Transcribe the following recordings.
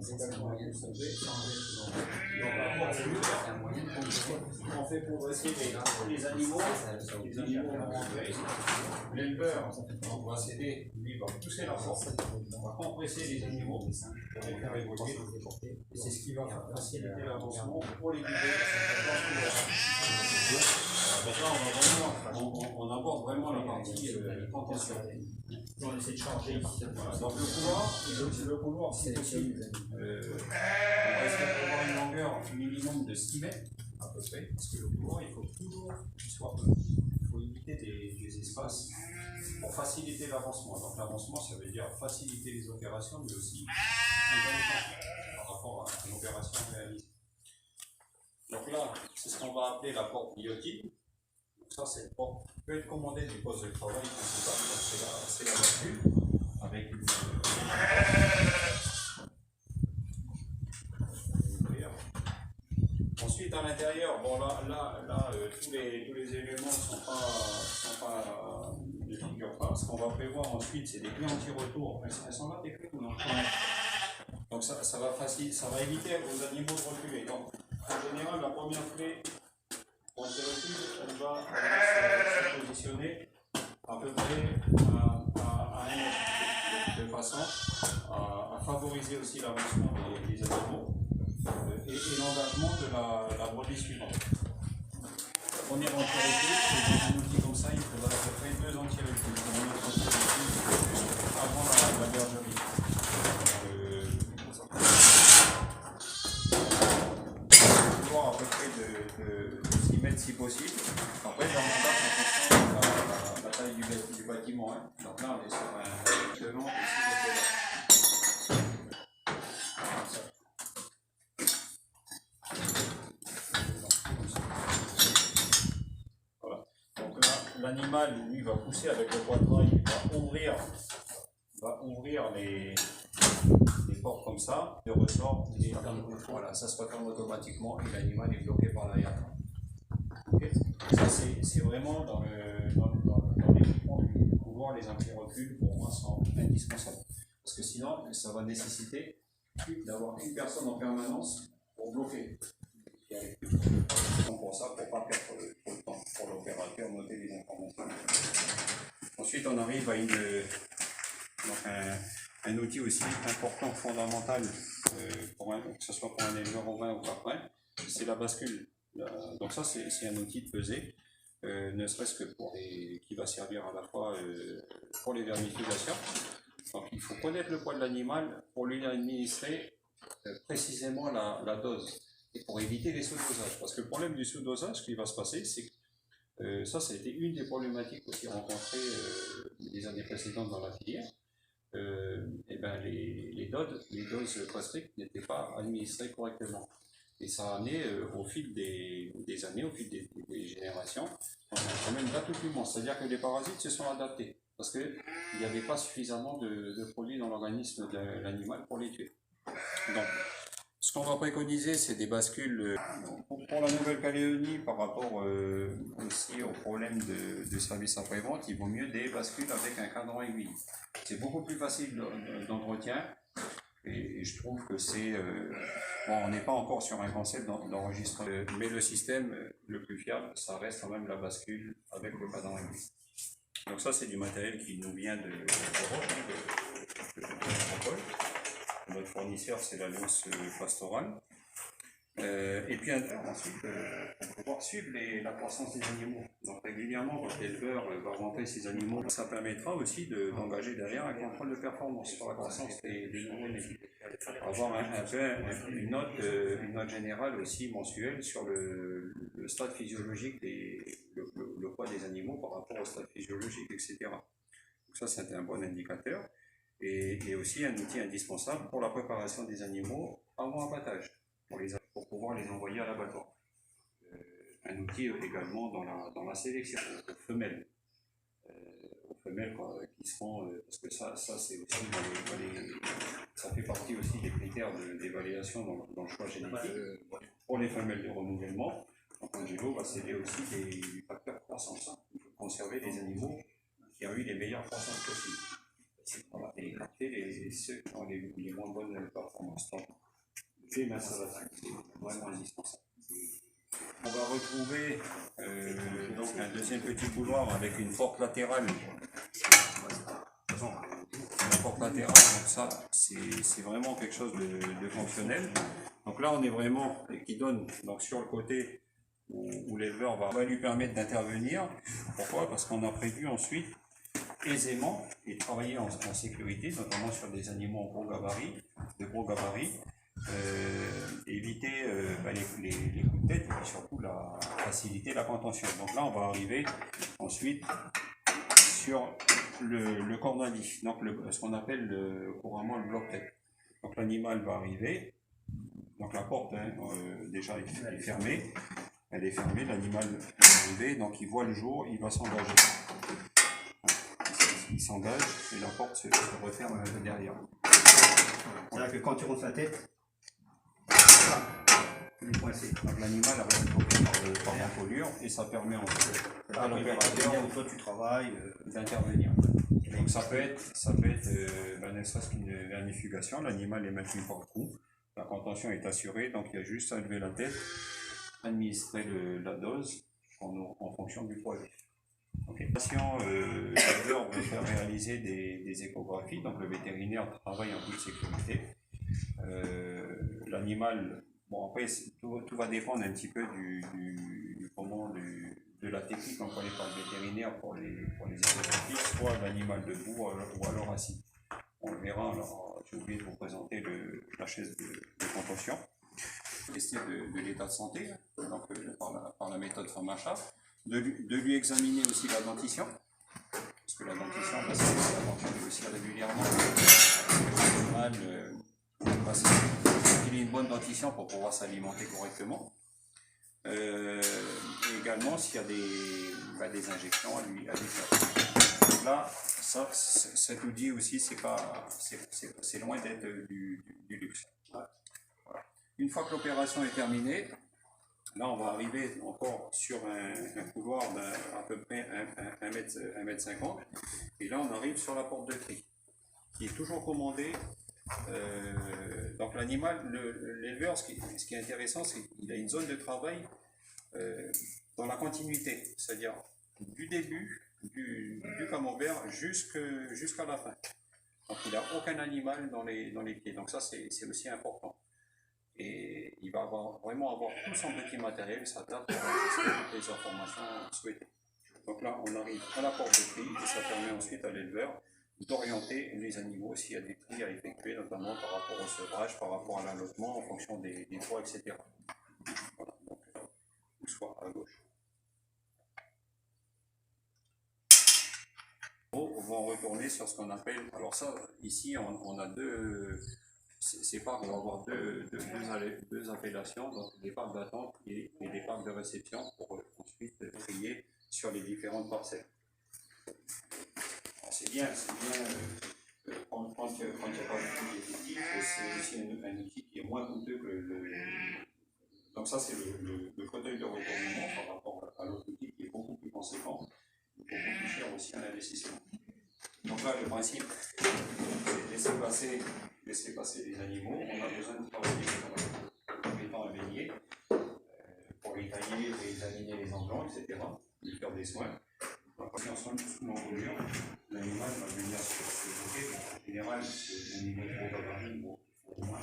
c'est un moyen de sauver. On fait progresser les animaux vont rentrer. L'éleveur va s'aider, lui va pousser la porte, on va compresser les animaux pour les faire évoluer. C'est ce qui va faciliter l'avancement pour les guider. Donc là, on aborde vraiment la partie contention. On essaie de changer ici. Donc le couloir, si possible, on va essayer d'avoir une longueur minimum de 6 mètres à peu près, parce que le couloir, il faut toujours qu'il soit peu. Il faut éviter des espaces pour faciliter l'avancement. Donc l'avancement, ça veut dire faciliter les opérations, mais aussi un temps par rapport à une opération réalisée. Donc là, c'est ce qu'on va appeler la porte guillotine. Donc ça, c'est une porte qui peut être commandée du poste de travail principal. Donc c'est la bascule avec une ensuite à l'intérieur, bon là tous les éléments ne figurent pas. Ce qu'on va prévoir ensuite, c'est des clés anti-retour. Elles sont là, tes clés ou non? Donc ça va éviter aux animaux de reculer. Donc en général, la première clé anti-recul, elle va se positionner à peu près à 1 mètre, de façon à favoriser aussi l'avancement des animaux et l'engagement de la brebis suivante. La première anti-recul, c'est un outil comme ça, il faudra à peu près 2 anti-reculs pour mettre anti-recul avant la bergerie. À peu près de 6 mètres si possible. Après, on adapte en fonction de la taille du bâtiment. Hein. Donc là, on est sur un devant et 6 mètres voilà. Donc là, l'animal, lui, va pousser avec le poitrail, il va ouvrir les portes comme ça, le ressort, et voilà, ça se referme automatiquement et l'animal est bloqué par l'arrière. Okay. Ça, c'est vraiment dans l'équipement du couloir, les anti-reculs pour moi sont indispensables. Parce que sinon, ça va nécessiter d'avoir une personne en permanence pour bloquer. Pour ça, pour ne pas perdre trop de temps pour l'opérateur, noter les informations. Ensuite, on arrive à un outil aussi important, fondamental, que ce soit pour un éleveur ovin ou caprin, c'est la bascule. Donc ça, c'est un outil de pesée, ne serait-ce que qui va servir à la fois pour les vermifugations. Donc il faut connaître le poids de l'animal pour lui administrer précisément la dose, et pour éviter les sous-dosages. Parce que le problème du sous-dosage, ce qui va se passer, c'est que ça a été une des problématiques aussi rencontrées les années précédentes dans la filière. Les doses gastriques n'étaient pas administrées correctement. Et ça a amené au fil des années, au fil des générations, un phénomène d'accouplement. C'est-à-dire que les parasites se sont adaptés parce qu'il n'y avait pas suffisamment de produits dans l'organisme de l'animal pour les tuer. Donc, ce qu'on va préconiser, c'est des bascules pour la Nouvelle-Calédonie par rapport aussi au problème de service après-vente. Il vaut mieux des bascules avec un cadran aiguille. C'est beaucoup plus facile d'entretien et je trouve que c'est... bon, on n'est pas encore sur un concept d'enregistrement, mais le système le plus fiable, ça reste quand même la bascule avec le cadran aiguille. Donc ça, c'est du matériel qui nous vient de métropole. Notre fournisseur, c'est l'Alliance Pastorale. Et puis ensuite, on va pouvoir suivre la croissance des animaux. Donc régulièrement, quand l'éleveur va rentrer ses animaux, ça permettra aussi d'engager derrière un contrôle de performance sur la croissance des nouveaux-nés. Avoir une note générale aussi mensuelle sur le stade physiologique, le poids des animaux par rapport au stade physiologique, etc. Donc ça, c'est un bon indicateur. Et aussi un outil indispensable pour la préparation des animaux avant abattage, pour pouvoir les envoyer à l'abattoir. Un outil également dans la sélection aux femelles. Qui seront, parce que ça c'est aussi ça fait partie aussi des critères d'évaluation dans le choix génétique. Pour les femelles de renouvellement, donc Angelo va s'aider aussi du facteur croissance. Il faut conserver les animaux qui ont eu les meilleures croissances possibles. Et écarter ceux qui ont les moins bonnes performances. Donc, c'est vraiment indispensable. On va retrouver donc un deuxième petit couloir avec une porte latérale. La porte latérale, donc ça, c'est vraiment quelque chose de fonctionnel. Donc là, on est vraiment, qui donne donc sur le côté où l'éleveur va lui permettre d'intervenir. Pourquoi? Parce qu'on a prévu ensuite aisément et travailler en sécurité, notamment sur des animaux en de gros gabarits, éviter les coups de tête et puis surtout faciliter la contention. Donc là, on va arriver ensuite sur le cornalis, donc ce qu'on appelle couramment le bloc-tête. Donc l'animal va arriver, donc la porte déjà est fermée, l'animal va arriver, donc il voit le jour, il va s'engager. Il s'engage et la porte se referme derrière. C'est-à-dire que quand tu rentres la tête, il est coincé. Donc l'animal reste bloqué par l'encolure et ça permet ensuite à l'opérateur où toi tu travailles d'intervenir. Donc ça peut être ne serait-ce qu'une vernifugation, l'animal est maintenu par le cou, la contention est assurée, donc il y a juste à lever la tête, administrer la dose en fonction du poids. Okay. L'éleveur veut faire réaliser des échographies, donc le vétérinaire travaille en toute sécurité. L'animal, bon après tout va dépendre un petit peu de la technique employée par le vétérinaire pour les échographies, soit l'animal debout ou alors assis. On le verra, alors j'ai oublié de vous présenter la chaise de contention. Tester de l'état de santé, donc par la méthode FAMACHA. De lui examiner aussi la dentition, parce que la dentition, c'est la dentition aussi régulièrement. Il a une bonne dentition pour pouvoir s'alimenter correctement. Et également s'il y a des injections à lui faire. Donc là, cet outil aussi, c'est loin d'être du luxe. Voilà. Une fois que l'opération est terminée, là, on va arriver encore sur un couloir d'à peu près 1,50 m. Et là, on arrive sur la porte de tri, qui est toujours commandée. Donc l'animal, l'éleveur, ce qui est intéressant, c'est qu'il a une zone de travail dans la continuité, c'est-à-dire du début du camembert jusqu'à la fin. Donc il n'a aucun animal dans les pieds. Donc ça, c'est aussi important. Et il va vraiment avoir tout son petit matériel, sa table pour enregistrer toutes les informations souhaitées. Donc là, on arrive à la porte de tri et ça permet ensuite à l'éleveur d'orienter les animaux s'il y a des tris à effectuer, notamment par rapport au sevrage, par rapport à l'allottement, en fonction des poids, etc. Voilà, donc soit à gauche. On va retourner sur ce qu'on appelle, alors ça, ici, on a deux. C'est pas qu'on va avoir deux appellations, donc des parcs d'attente et des parcs de réception pour ensuite trier sur les différentes parcelles. C'est bien quand il n'y a pas beaucoup d'effectifs, c'est aussi un outil qui est moins coûteux que donc ça c'est le fauteuil de retournement par rapport à l'autre outil qui est beaucoup plus conséquent, beaucoup plus cher aussi à l'investissement. Donc là le principe, c'est laisser passer les animaux. On a besoin de travailler en mettant un bélier pour les tailler, réexaminer les emblancs, etc. Lui faire des soins. Donc, si on soigne sous l'encolure, l'animal va venir se bloquer. En général, les animaux trop gabarits vont au moins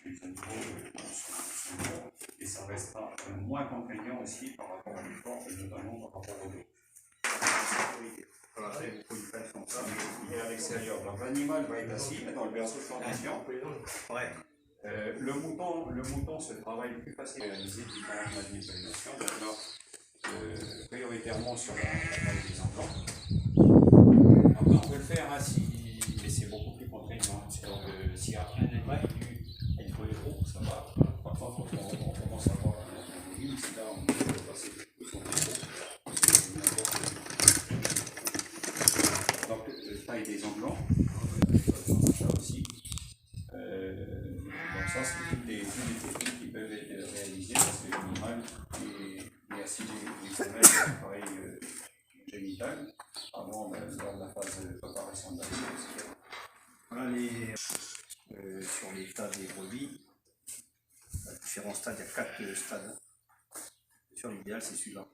les animaux sont morts et ça restera moins contraignant aussi par rapport à l'effort et notamment par rapport au dos. Voilà, il faut le faire comme ça, il est à l'extérieur. Donc l'animal va être assis dans le berceau de formation. Ouais. Le mouton se travaille plus facilement à réaliser différentes manipulations. Donc là, prioritairement sur la taille des implants. Après, on peut le faire assis, mais c'est beaucoup plus contraignant. Donc s'il y a un individu avec le héros, ça va. Par contre, on commence à avoir un volume, c'est là où on peut passer tout son héros. Donc, taille des emblancs, ça aussi. Donc ça, c'est toutes les techniques qui peuvent être réalisées parce que l'animal est assis des femelles, pareil génital, avant lors de la phase de préparation de la vie. différents stades, il y a 4 stades. Sur l'idéal, c'est celui-là.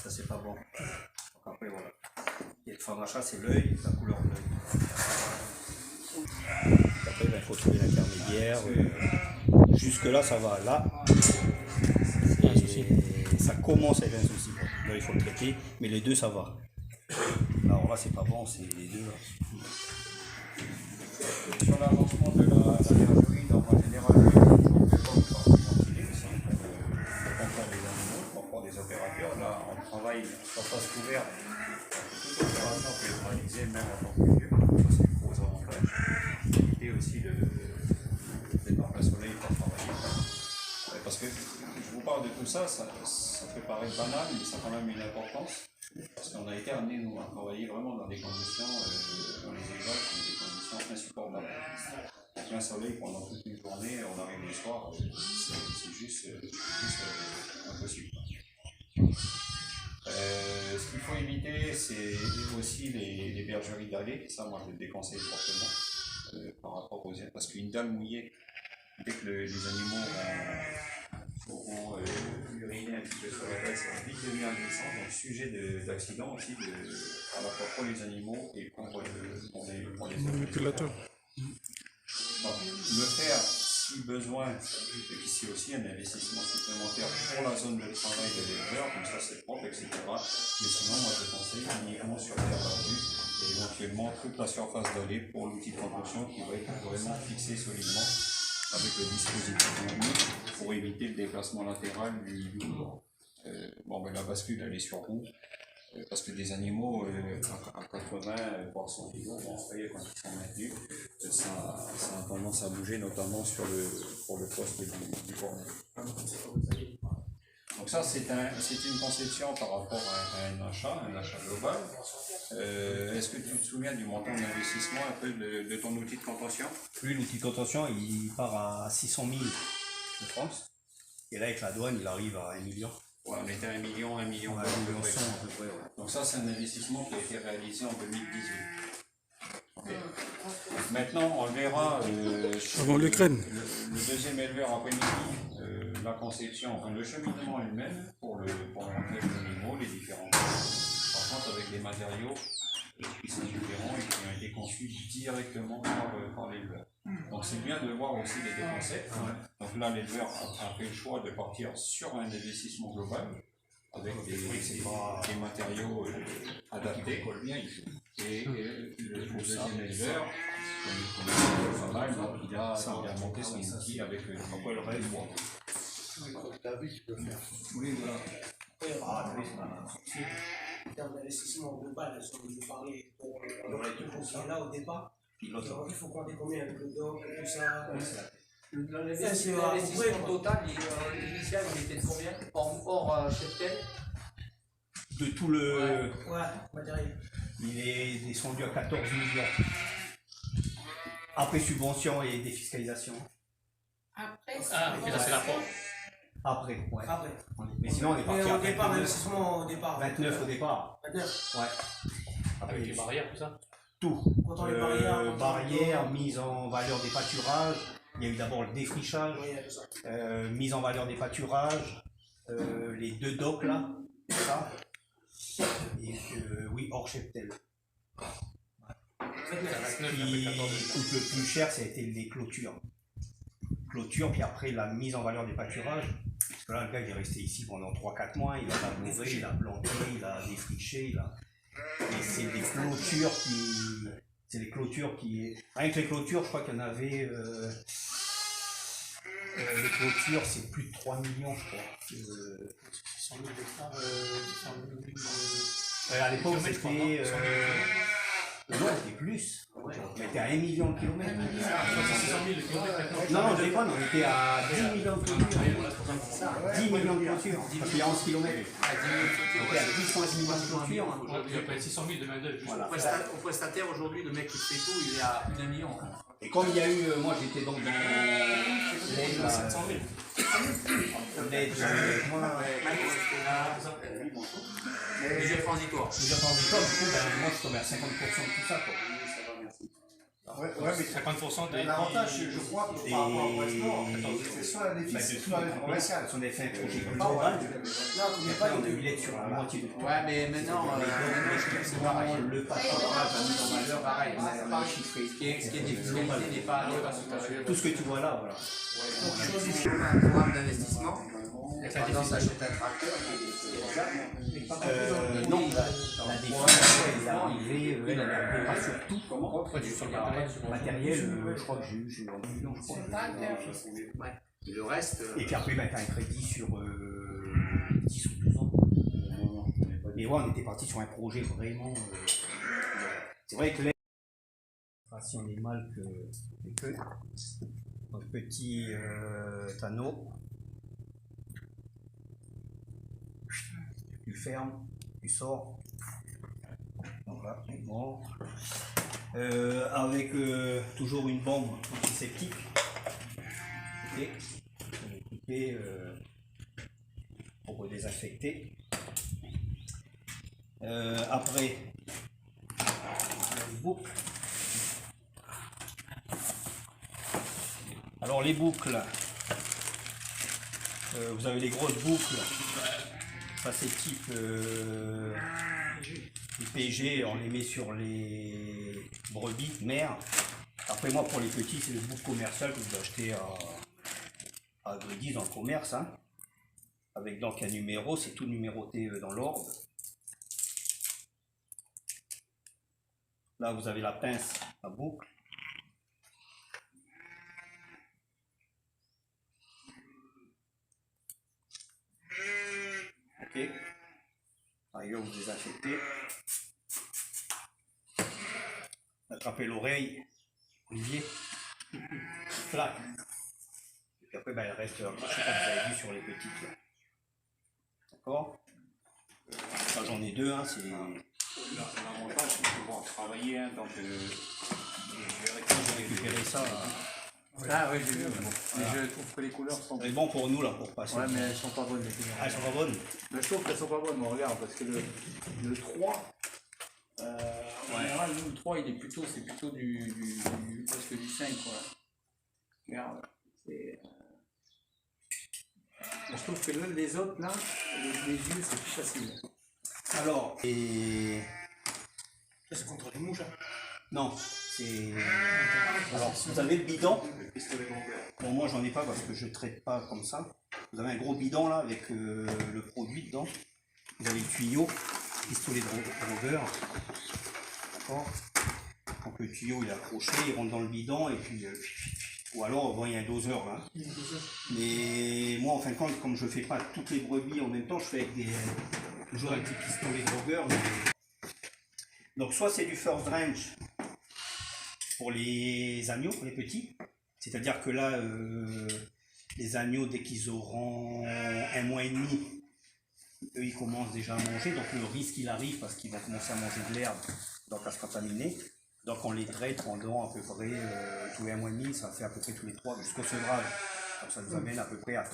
Ça, c'est pas bon. Donc après, voilà. Et le fin d'achat, c'est l'œil, la couleur de l'œil. Après, il faut trouver l'intermédiaire. Jusque-là, ça va. Là, ça commence à être un souci. Là, il faut le traiter, mais les deux, ça va. Alors là, c'est pas bon, c'est les deux. Là. Sur l'avancement de la bergerie, donc en général, on fait des animaux, on prend des opérateurs. Là, on travaille surface couverte. Toute opération peut être réalisée même en tant que lieu. Ça, c'est le gros avantage. Et aussi le départ au soleil pour travailler. Parce que je vous parle de tout ça, ça peut paraître banal, mais ça a quand même une importance. Parce qu'on a été amené, nous, à travailler vraiment dans des conditions, dans les élevages, dans des conditions insupportables. En plein soleil pendant toute une journée, on arrive le soir, c'est juste impossible. Ce qu'il faut éviter, c'est aussi les bergeries dallées. Ça, moi, je le déconseille fortement par rapport aux... Parce qu'une dalle mouillée, dès que les animaux auront uriné un petit peu sur la dalle, ça va vite devenir glissant. Donc, sujet d'accident aussi, à la fois pour les animaux et pour les manipulateurs. Donc, le faire si besoin, et puis c'est aussi un investissement supplémentaire pour la zone de travail de l'éleveur, comme ça c'est propre, etc. Mais sinon, moi je conseille uniquement sur terre battue et éventuellement toute la surface dallée pour l'outil de propulsion qui va être vraiment fixé solidement avec le dispositif pour éviter le déplacement latéral du couloir. La bascule elle est sur roue. Parce que des animaux à 80 voire 100 kg, quand ils sont maintenus, ça a tendance à bouger, notamment pour le poste du cornet. Donc ça, c'est une conception par rapport à un achat global. Est-ce que tu te souviens du montant d'investissement un peu de ton outil de contention? Lui, l'outil de contention, il part à 600 000 de France. Et là, avec la douane, il arrive à 1 million. Ouais, on était à 1 million, 1 million. À 1 million 100 à peu près, ouais. Donc ça, c'est un investissement qui a été réalisé en 2018. Okay. Maintenant, on verra avant l'Ukraine. Le deuxième éleveur après-midi, la conception, enfin le cheminement lui-même pour l'entrée des animaux, les différents. Par contre, avec des matériaux qui sont différents et qui ont été conçus directement par l'éleveur. Donc c'est bien de voir aussi les deux concepts. Donc là, l'éleveur a fait le choix de partir sur un investissement global avec des matériaux adaptés. Et le deuxième éleveur, pas mal, donc il a monté son outil avec le reste. Oui, voilà. En termes d'investissement global, si on veut parler pour là au départ, il faut compter combien avec le doc, tout ça. L'investissement total, initial, il était de combien hors cheptel? De tout le. Ouais, matériel. Il est descendu à 14 millions. Après subvention et défiscalisation. Après, Et là, c'est la porte. Après, ouais. Après. Mais sinon, on est parti à Au départ, 29. l'investissement au départ. 29 au départ. 29. Ouais. Après, Avec les barrières, tout ça. tout. Quand les barrières. Barrières, mise en valeur des pâturages. Il y a eu d'abord le défrichage, Oui, tout ça. mise en valeur des pâturages, les 2 docks là, ça. Et oui, hors cheptel. Ce qui coûte le plus cher, ça a été les clôtures. Puis après la mise en valeur des pâturages. Parce que là, le gars il est resté ici pendant 3-4 mois, il a labouré, il a planté, il a défriché, Et c'est des clôtures qui. Rien que les clôtures, je crois qu'il y en avait. Les clôtures, c'est plus de 3 millions, je crois. 100 000 hectares, À l'époque, c'était. Non, c'était plus. On était à 1 million de kilomètres. 600 000 kilomètres. Non, je déconne, on était à 10 millions de clôtures. 10 millions de clôtures, parce qu'il y a 11 kilomètres. On était à 10 millions de clôtures. Aujourd'hui, après 600 000 de main-d'œuvre. Voilà. Au prestataire, aujourd'hui, le mec qui fait tout, il est à plus d'1 million. Et comme il y a eu, moi j'étais donc dans l'aide, 700 000. Budget transitoire. du coup, moi je tombais à 50% de tout ça. Quoi. Ouais, mais 50% de l'avantage, je crois, par rapport au Passeport, c'est soit un déficit, soit un commercial. On a fait un projet Pas global. Là, on n'est Après, pas on a eu l'aide sur la moitié de tout. Ouais, mais maintenant, C'est pareil. Le patronage a mis en valeur, pareil. on a chiffré. Ce qui est défiscalité n'est pas Tout ce que tu vois là, voilà. un programme d'investissement. Par exemple, t'achètes un tracteur Non, la définition est arrivée, elle est arrivée sur tout. Sur le matériel, je crois que j'ai eu 1 million, je crois. le reste. Et puis après, tu as un crédit sur 10 ou 12 ans. Mais ouais, on était parti sur un projet vraiment. C'est vrai que là, si on est mal que donc petit tonneau, tu fermes, tu sors. Donc là, c'est bon. Avec toujours une bombe antiseptique. Ok. Couper pour désinfecter. Après, les boucles. Alors les boucles, vous avez les grosses boucles, ça c'est type IPG, on les met sur les brebis mères. Après moi pour les petits c'est le boucle commercial que vous achetez à Goodies dans le commerce, hein, avec donc un numéro, c'est tout numéroté dans l'ordre. Là vous avez la pince à boucle. Ok. Ailleurs vous désinfectez. Attrapez l'oreille. Olivier. Clac. Et puis après ben, elle reste accrochée comme vous avez vu sur les petites là. D'accord. Là j'en ai deux, hein, c'est. L'avantage c'est de pouvoir travailler, hein, donc j'ai récupéré ça. Ah oui, j'ai vu. Mais je trouve que les couleurs sont. C'est bon pour nous là pour passer. Ouais, mais elles sont pas bonnes les couleurs. Ah, elles sont pas bonnes. Mais je trouve qu'elles sont pas bonnes, mais regarde, parce que le 3, en général, nous, le 3, il est plutôt, c'est plutôt presque du 5, quoi. Regarde, c'est. Je trouve que les autres, là, les yeux, c'est plus facile. Alors, et. Ça, c'est contre les mouches. Hein. Non, c'est. Alors, vous avez le bidon. Bon, moi, j'en ai pas parce que je traite pas comme ça. Vous avez un gros bidon là avec le produit dedans. Vous avez le tuyau, pistolet de drogueur. D'accord. Donc, le tuyau il est accroché, il rentre dans le bidon et puis. Ou alors, bon, il y a un doseur là. Mais moi, en fin de compte, comme je fais pas toutes les brebis en même temps, je fais avec toujours un petit pistolet de drogueur. Mais... Donc, soit c'est du first range pour les agneaux, pour les petits. C'est-à-dire que là, les agneaux, dès qu'ils auront 1 mois et demi, eux, ils commencent déjà à manger. Donc, le risque, il arrive parce qu'ils vont commencer à manger de l'herbe, donc à se contaminer. Donc, on les traite pendant à peu près tous les 1 mois et demi, ça fait à peu près tous les 3 jusqu'au sevrage. Donc, ça nous amène à peu près à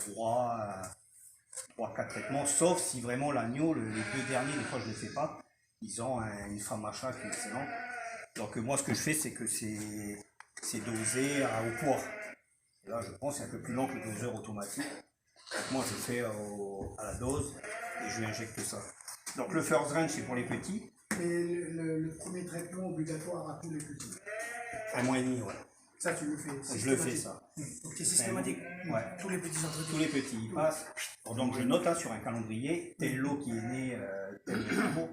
3-4 traitements, sauf si vraiment l'agneau, les 2 derniers, des fois je ne les fais pas, ils ont une femme achat qui est excellente. Donc moi ce que je fais c'est que c'est dosé au poids. Et là je pense c'est un peu plus long que le doseur automatique. Donc moi je fais à la dose et je lui injecte ça. Donc le first range c'est pour les petits. Et le premier traitement obligatoire à tous les petits. 1 mois et demi, ouais. Ça, tu le fais. Je le fais ça. Donc c'est systématique. Ouais. Tous les petits entretiens. Tous les petits ils passent. Donc je note sur un calendrier, tel lot qui est né, tel jour.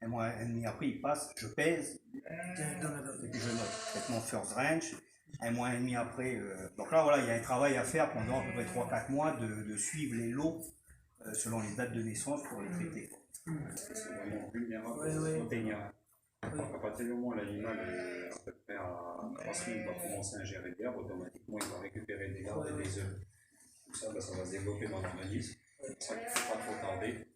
1 mois et demi après il passe, je pèse. Et puis je note. Traitement first range. 1 mois et demi après. Donc là voilà, il y a un travail à faire pendant à peu près 3-4 mois de suivre les lots selon les dates de naissance pour les traiter. C'est vraiment vulnérable Ouais. au baignard. Donc, à partir du moment où l'animal est à peu près à 3 semaines, il va commencer à ingérer de l'herbe, automatiquement il va récupérer des larves et des œufs. Tout ça, ça va se développer dans l'organisme. C'est pour ça qu'il ne faut pas trop tarder.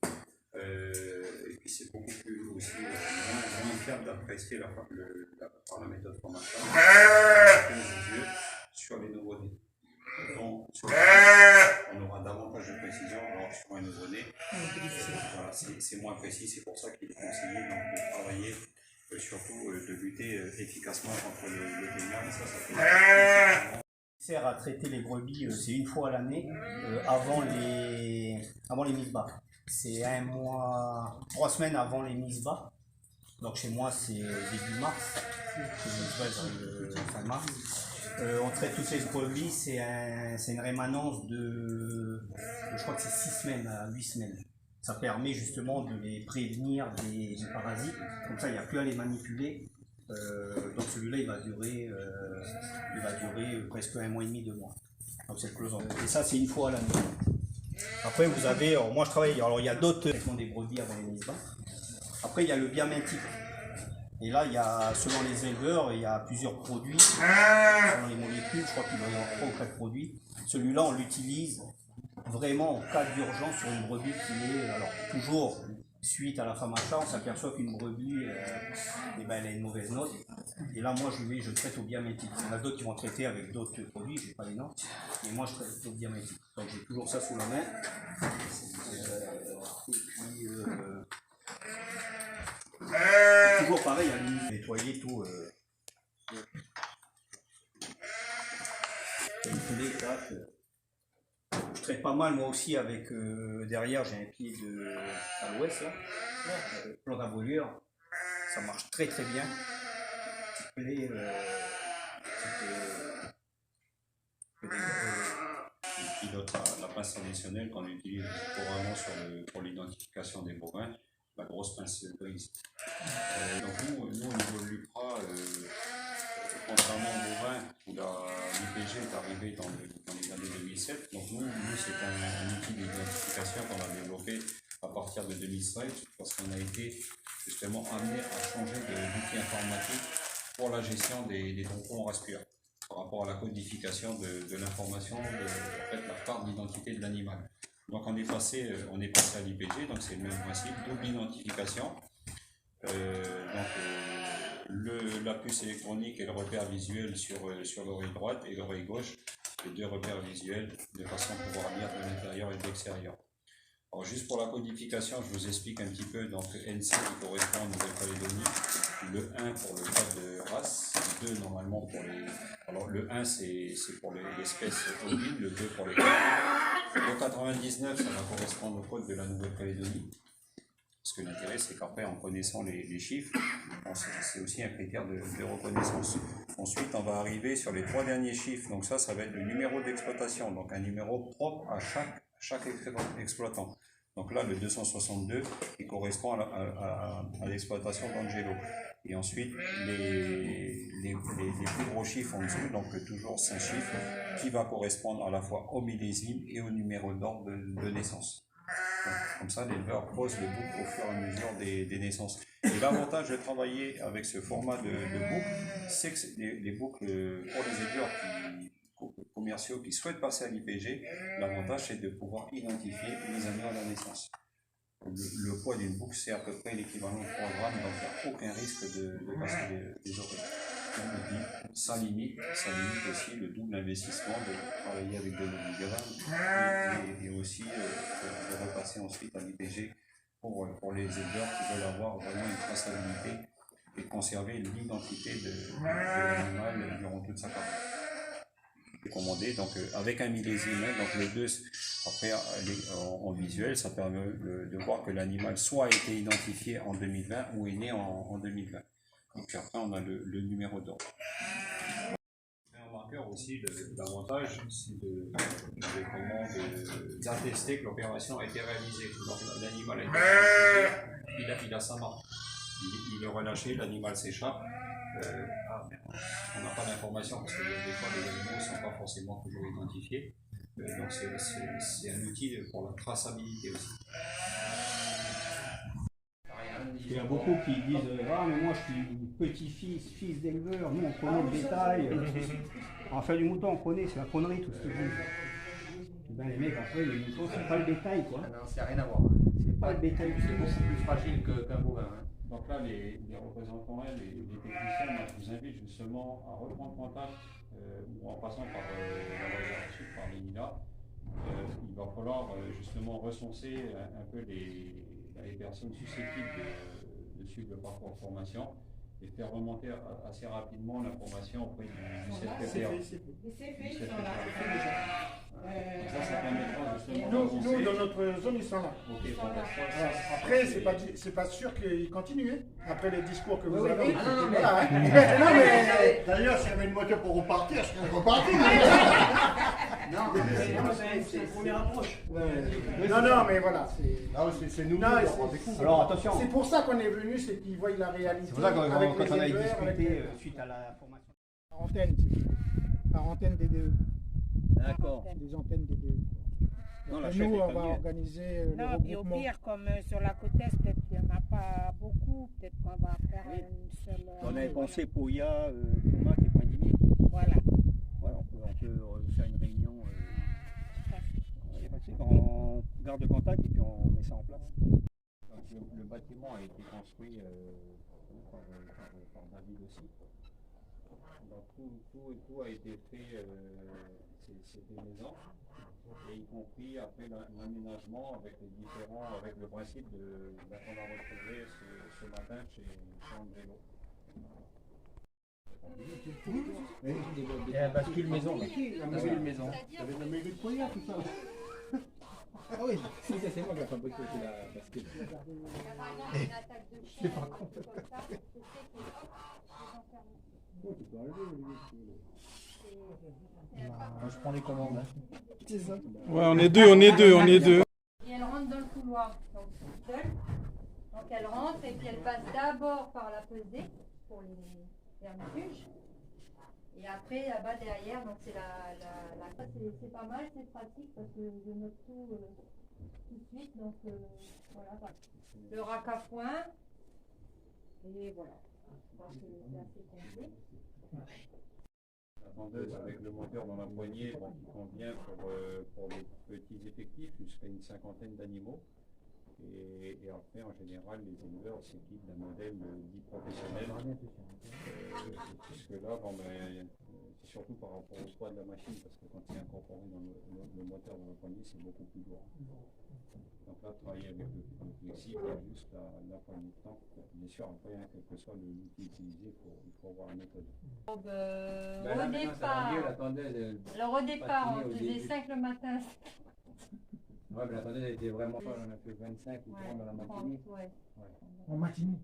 Et puis c'est beaucoup plus aussi moins fiable d'apprécier par la méthode Fromage sur les nouveau-nés. Donc, on aura davantage de précision alors sur un nouveau-né. Voilà, c'est moins précis, c'est pour ça qu'il est conseillé donc, de travailler surtout de lutter efficacement contre le ténia. Ça fait Sert à traiter les brebis, c'est une fois à l'année, avant les mises bas. C'est 1 mois, 3 semaines avant les mises bas. Donc chez moi c'est début mars, les mises bas arrivent fin mars. On traite toutes les brebis, c'est une rémanence je crois que c'est 6 semaines à 8 semaines. Ça permet justement de les prévenir des parasites, comme ça il n'y a plus à les manipuler. Donc celui-là il va durer presque 1 mois et demi, 2 mois. Donc c'est le close. Et ça c'est une fois à l'année. Après vous avez, alors moi je travaille, alors il y a d'autres traitements des brebis avant les mises bas. Après il y a le biamintique. Et là il y a, selon les éleveurs, il y a plusieurs produits. Selon les molécules, je crois qu'il doit y avoir 3 ou 4 produits. Celui-là on l'utilise vraiment en cas d'urgence sur une brebis qui est, alors toujours suite à la femme achat, on s'aperçoit qu'une brebis elle a une mauvaise note. Et là, moi, je traite au biamétique. Il y en a d'autres qui vont traiter avec d'autres produits, je n'ai pas les noms. Mais moi, je traite au biamétique. Donc, j'ai toujours ça sous la main. Toujours pareil, à limite, nettoyer tout. Je traite pas mal moi aussi avec derrière j'ai un pied à l'ouest là, plante à voilure, ça marche très très bien. Et puis la pince traditionnelle qu'on utilise couramment pour l'identification des bovins, la grosse pince grise. Donc nous au niveau de l'UPRA, contrairement aux bovins où l'IPG est arrivé dans les années 2007, donc nous c'est un outil d'identification qu'on a développé à partir de 2016 parce qu'on a été justement amené à changer d'outil informatique pour la gestion des tampons respirants par rapport à la codification de l'information, la carte d'identité de l'animal. Donc on est passé à l'IPG, donc c'est le même principe, double identification. La puce électronique et le repère visuel sur l'oreille droite et l'oreille gauche, les 2 repères visuels de façon à pouvoir lire de l'intérieur et de l'extérieur. Alors juste pour la codification, je vous explique un petit peu, donc NC qui correspond à Nouvelle-Calédonie, le 1 pour le cas de race, 2 normalement pour les... Alors le 1 c'est pour l'espèce ovine, le 2 pour les canins. Le 99 ça va correspondre au code de la Nouvelle-Calédonie. Parce que l'intérêt, c'est qu'après, en connaissant les chiffres, c'est aussi un critère de reconnaissance. Ensuite, on va arriver sur les 3 derniers chiffres. Donc ça va être le numéro d'exploitation, donc un numéro propre à chaque exploitant. Donc là, le 262, qui correspond à l'exploitation d'Angelo. Et ensuite, les plus gros chiffres en dessous, donc toujours 5 chiffres, qui va correspondre à la fois au millésime et au numéro d'ordre de naissance. Donc, comme ça, l'éleveur pose le bouc au fur et à mesure des naissances. Et l'avantage de travailler avec ce format de bouc, c'est que les boucs, pour les éleveurs commerciaux qui souhaitent passer à l'IPG, l'avantage c'est de pouvoir identifier les animaux à la naissance. Le poids d'une boucle, c'est à peu près l'équivalent de 3 grammes, donc il n'y a aucun risque de casser les oreilles. Et puis, ça limite aussi le double investissement de travailler avec de l'oligravame et aussi de repasser ensuite à l'IPG pour les éleveurs qui veulent avoir vraiment une traçabilité et conserver l'identité de l'animal durant toute sa carrière. Commandé donc avec un millésime, donc les 2 après en visuel, ça permet de voir que l'animal soit a été identifié en 2020 ou est né en 2020. Et puis après on a le numéro d'ordre. Un marqueur aussi, l'avantage c'est d'attester que l'opération a été réalisée. Donc l'animal a été réalisé, il a sa marque. Il est relâché, l'animal s'échappe. On n'a pas d'informations parce que des fois les animaux ne sont pas forcément toujours identifiés. Donc c'est un outil pour la traçabilité aussi. Il y a beaucoup qui disent ah mais moi je suis petit-fils d'éleveur, nous on connaît le bétail. En fait du mouton on connaît, c'est la connerie tout ce qu'ils disent. Ben les mecs après les moutons c'est pas le bétail quoi. Non, c'est rien à voir. C'est pas le bétail, C'est beaucoup plus fragile qu'un bovin. Hein. Donc là les représentants, les techniciens, moi, je vous invite justement à reprendre contact ou en passant par la réserve sud, par les NILA. Il va falloir justement recenser un peu les personnes susceptibles de suivre le parcours de formation et faire remonter assez rapidement l'information auprès du C'est CPPA. fait, Et c'est fait, Du ils sont là. CPPA. Ça permettra justement Nous, d'avancer. dans notre zone, ils sont là. Ok, bon, ben, Voilà. Après, c'est pas sûr qu'ils continuent. Hein. Après les discours que vous Oui, avez. oui. Ah, non, mais, voilà, hein. Non, mais D'ailleurs, s'il y avait une moto pour repartir, je serais reparti. C'est une première approche. non, mais voilà. C'est nous, Non, on c'est- prend des coups. Alors attention, C'est pour ça qu'on est venu, c'est qu'ils voient la réalité. c'est pour ça que avec quand les on a éleveurs, avec discuté les- suite à la formation. Par antenne DDE, D'accord. des antennes DDE. Non, la Et chef nous, est on pas va venue. organiser le Non, puis au regroupement. pire, comme sur la côte est, peut-être qu'il n'y en a pas beaucoup, peut-être qu'on va faire une seule. On avait voilà. pensé Pouya, Comac et Poindini. Voilà. Ouais, on peut faire une réunion. On garde contact et puis on met ça en place. Donc, le bâtiment a été construit par David aussi. Donc tout a été fait, c'était maison, et y compris après l'aménagement avec les différents, avec le principe qu'on a retrouvé ce matin chez Andrélo. Il y a un bascule maison. Là. Bascule maison. Avec la mairie de Poya, tout ça. Ah oui, si, c'est moi qui ai fabriqué la bascule. C'est pas con. Moi, je prends les commandes. Hein. Ouais, on est deux. Et elle rentre dans le couloir, donc seule. Donc elle rentre et puis elle passe d'abord par la pesée pour les vermifuges. Et après là-bas derrière, donc c'est c'est pas mal, c'est pratique parce que je note tout tout de suite. Donc voilà, le rack à foin. Et voilà. Je pense que c'est assez complet. La vendeuse avec le moteur dans la poignée, bon, qui convient pour les petits effectifs, jusqu'à une cinquantaine d'animaux. Et après, en général, les éleveurs s'équipent d'un modèle dit professionnel. Puisque là, bon, ben, c'est surtout par rapport au poids de la machine, parce que quand c'est incorporé dans le moteur dans la poignée, c'est beaucoup plus lourd. Donc là, travailler avec le flexible, il y a juste la poignée de temps. Bien sûr, après, hein, quel que soit l'outil utilisé, il faut avoir la méthode. Donc, Ben là, au maintenant, ça va mieux, départ, la tondeuse. alors au départ, Patiné on au faisait début. 5 le matin. Ouais, mais la tondeuse était vraiment folle. On a fait 25 ou 30 dans la matinée. Ouais. En matinée.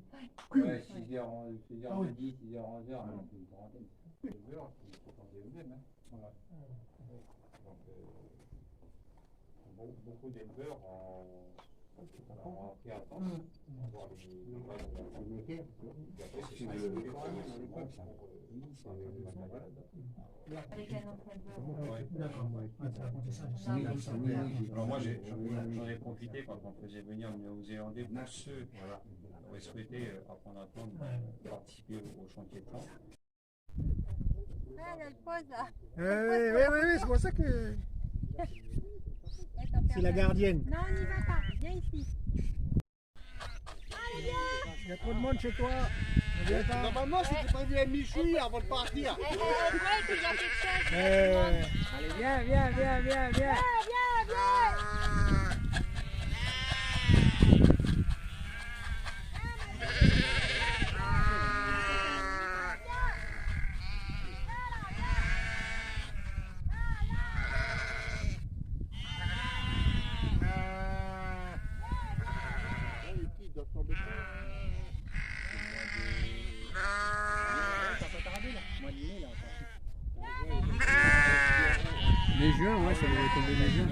Ouais, 6h, 6h Ah oui. midi, 6h, 11h. On a fait une quarantaine. Les éleveurs, il faut compter eux-mêmes. Hein. Voilà. Donc, beaucoup d'éleveurs ont appris à temps, avoir les et après, c'est ça, Avec un entraîneur. D'accord, Alors moi, j'en ai profité quand on faisait venir les Néo-Zélandais pour ceux qui auraient souhaité apprendre à temps, participer au chantier de temps. Ah, elle pose là. Oui, c'est pour ça que c'est la gardienne. Non, on n'y va pas. Viens ici. Il y a trop de monde chez toi. Normalement, c'était pas bien Michoui avant de partir. Ouais, qu'il y a quelque chose. Allez, viens. Viens, viens. Les juin, ouais, ça devrait tomber les juin.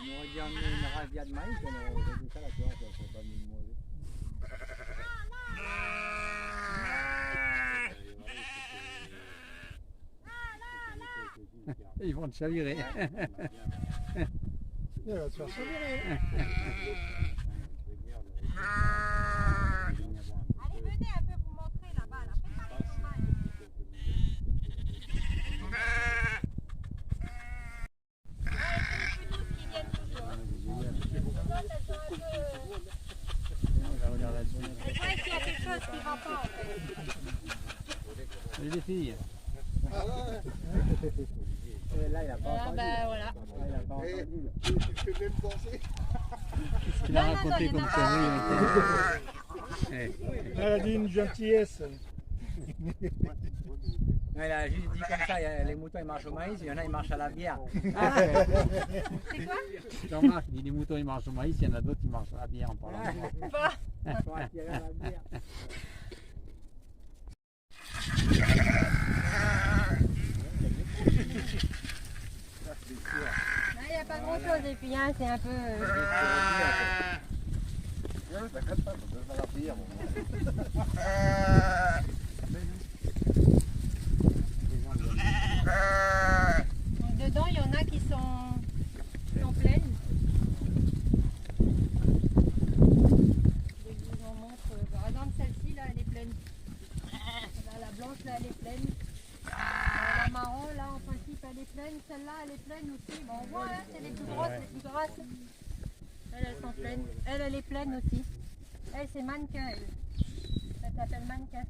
On aurait dû emmener une razzia de maïs, on aurait fait ça là, tu vois, ça serait pas mis le mauvais. Ils vont te chavirer. Il va se faire chavirer. Allez, venez un peu vous montrer là-bas. Là. Faites pas trop mal. Elle voit qu'il y a quelque chose qui ne va pas en fait. J'ai des filles. Là, il a pas entendu. Ben voilà. Il a pas entendu. Tu fais même penser. Qu'est-ce qu'il a raconté comme connerie? Elle a dit une gentillesse. Elle a juste dit comme ça, les moutons ils marchent au maïs, il y en a ils marchent à la bière. C'est quoi? Jean-Marc dit les moutons ils marchent au maïs, il y en a d'autres qui marchent à la bière en parlant. Pour attirer la bière. Il n'y a pas grand chose et puis hein, c'est un peu. Donc, dedans, il y en a qui sont pleines. Je vous en montre. Par exemple, celle-ci, là, elle est pleine. Là, la blanche, là, elle est pleine. La marron, là, en principe, elle est pleine. Celle-là, elle est pleine aussi. Bon, on voit, hein, c'est les plus grosses, les plus grasses. Elles sont pleines. Elle est pleine aussi. Elle, c'est mannequin, elle. Ça s'appelle mannequin.